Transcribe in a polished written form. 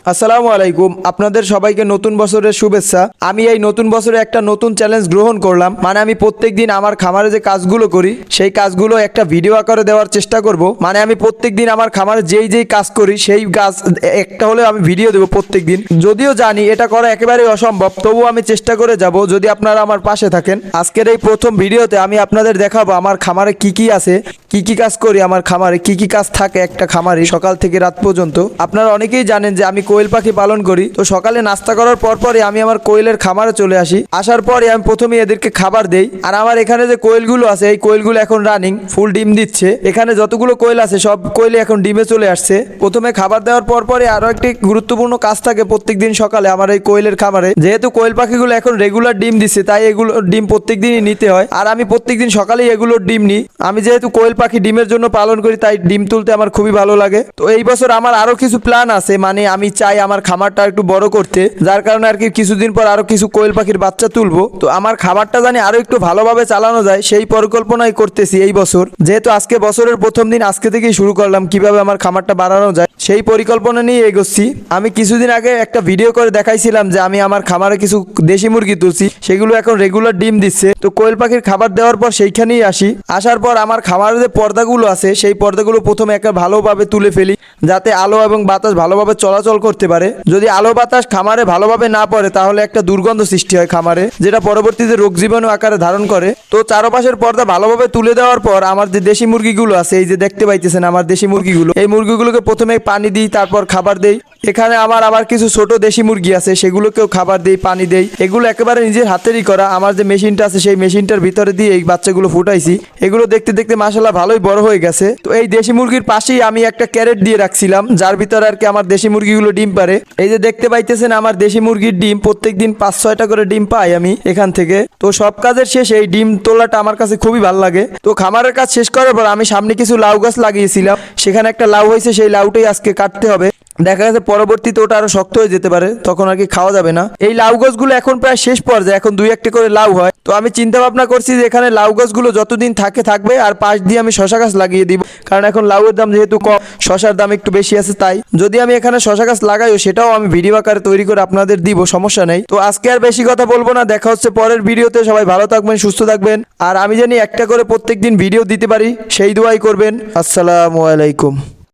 আসসালামু আলাইকুম, আপনাদের সবাইকে নতুন বছরের শুভেচ্ছা। আমি এই নতুন বছরে একটা নতুন চ্যালেঞ্জ গ্রহণ করলাম। মানে আমি প্রত্যেকদিন আমার খামারে যে কাজগুলো করি সেই কাজগুলো একটা ভিডিও আকারে দেওয়ার চেষ্টা করব। মানে আমি প্রত্যেকদিন আমার খামারে যেই কাজ করি সেই কাজ একটা হলেও আমি ভিডিও দেবো প্রত্যেকদিন। যদিও জানি এটা করা একেবারেই অসম্ভব, তবুও আমি চেষ্টা করে যাব যদি আপনারা আমার পাশে থাকেন। আজকের এই প্রথম ভিডিওতে আমি আপনাদের দেখাবো আমার খামারে কি কি আছে, কি কি কাজ করি, আমার খামারে কি কি কাজ থাকে একটা খামারে সকাল থেকে রাত পর্যন্ত। আপনারা অনেকেই জানেন যে আমি কোয়েল পাখি পালন করি। তো সকালে নাস্তা করার পরপরই আমি আমার কোয়েলের খামারে চলে আসি। আসার পরে আমি প্রথমেই এদেরকে খাবার দেই। আর আমার এখানে যে কোয়েলগুলো আছে এই কোয়েলগুলো এখন রানিং ফুল ডিম দিচ্ছে। এখানে যতগুলো কোয়েল আছে সব কোয়েলই এখন ডিমে চলে আসছে। প্রথমে খাবার দেওয়ার পরপরই আরো একটি গুরুত্বপূর্ণ কাজ থাকে প্রত্যেকদিন সকালে আমার এই কোয়েলের খামারে। যেহেতু কোয়েল পাখিগুলো এখন রেগুলার ডিম দিচ্ছে তাই এগুলো ডিম প্রত্যেকদিনই নিতে হয়। আর আমি প্রত্যেকদিন সকালেই এগুলোর ডিম নিই। আমি যেহেতু কোয়েল পাখি ডিমের জন্য পালন করি তাই ডিম তুলতে আমার খুবই ভালো লাগে। তো এই বছর আমার আরো কিছু প্ল্যান আছে, মানে আমি চাই আমার খামারটা একটু বড় করতে, যার কারণে আর কি কিছুদিন পর আরো কিছু কোয়েল পাখির বাচ্চা তুলবো। তো আমার খামারটা জানি আরো একটু ভালোভাবে চালানো যায় সেই পরিকল্পনাই করতেছি এই বছর। যেহেতু আজকে বছরের প্রথম দিন, আজকে থেকেই শুরু করলাম কিভাবে আমার খামারটা বাড়ানো যায় সেই পরিকল্পনা নিয়ে এগোচ্ছি। আমি কিছুদিন আগে একটা ভিডিও করে দেখাইছিলাম যে আমি আমার খামারে কিছু দেশি মুরগি তুলছি, সেগুলো এখন রেগুলার ডিম দিচ্ছে। তো কোয়েল পাখির খাবার দেওয়ার পর সেইখানেই আসি। আসার পর আমার খামারে যে পর্দাগুলো আছে সেই পর্দাগুলো প্রথমে একটা ভালোভাবে তুলে ফেলি, যাতে আলো এবং বাতাস ভালোভাবে চলাচল করতে পারে। যদি আলো বাতাস খামারে ভালোভাবে না পড়ে তাহলে একটা দুর্গন্ধ সৃষ্টি হয় খামারে, যেটা পরবর্তীতে রোগ জীবাণু আকারে ধারণ করে। তো চারপাশের পর্দা ভালোভাবে তুলে দেওয়ার পর আমার যে দেশি মুরগিগুলো আছে, এই যে দেখতে পাইতেছেন আমার দেশি মুরগিগুলো, এই মুরগিগুলোকে প্রথমে পানি দিই, তারপর খাবার দেই। এখানে আমার কিছু ছোট দেশি মুরগি আছে, সেগুলোকেও খাবার দেই, পানি দেই। এগুলো একেবারে নিজের হাতেরই করা। আমার যে মেশিনটা আছে সেই মেশিনটার ভিতরে দিয়ে এই বাচ্চাগুলো ফুটাইছি। এগুলো দেখতে দেখতে মাশাআল্লাহ ভালোই বড় হয়ে গেছে। তো এই দেশি মুরগির পাশেই আমি একটা ক্যারেট দিয়ে রাখছিলাম, যার ভিতরে আর কি আমার দেশি মুরগিগুলো ডিম পারে। এই যে দেখতে পাইতেছেন আমার দেশি মুরগির ডিম প্রত্যেকদিন 5-6টা করে ডিম পাই আমি এখান থেকে। তো সব কাজের শেষে এই ডিম তোলাটা আমার কাছে খুবই ভালো লাগে। তো খামারের কাজ শেষ করার পর আমি সামনে কিছু লাউ গাছ লাগিয়েছিলাম, সেখানে একটা লাউ হয়েছে, সেই লাউটাই আজকে কাটতে হবে। দেখা গেছে পরবর্তীতে ওটা আরো শক্ত হয়ে যেতে পারে, তখন আর কি খাওয়া যাবে না। এই লাউ গাছগুলো এখন প্রায় শেষ পর্যায়ে, এখন 2-1টা করে লাউ হয়। তো আমি চিন্তা ভাবনা করছি যে এখানে লাউ গাছগুলো যতদিন থাকবে, আর পাশ দিয়ে আমি শশা গাছ লাগিয়ে দিব। কারণ এখন লাউয়ের দাম যেহেতু কম, শশার দাম একটু বেশি আছে, তাই যদি আমি এখানে শশা গাছ লাগাইও সেটাও আমি ভিডিও আকারে তৈরি করে আপনাদের দিব, সমস্যা নেই। তো আজকে আর বেশি কথা বলবো না, দেখা হচ্ছে পরের ভিডিওতে। সবাই ভালো থাকবেন, সুস্থ থাকবেন, আর আমি জানি একটা করে প্রত্যেকদিন ভিডিও দিতে পারি সেই দোয়াই করবেন। আসসালামু আলাইকুম।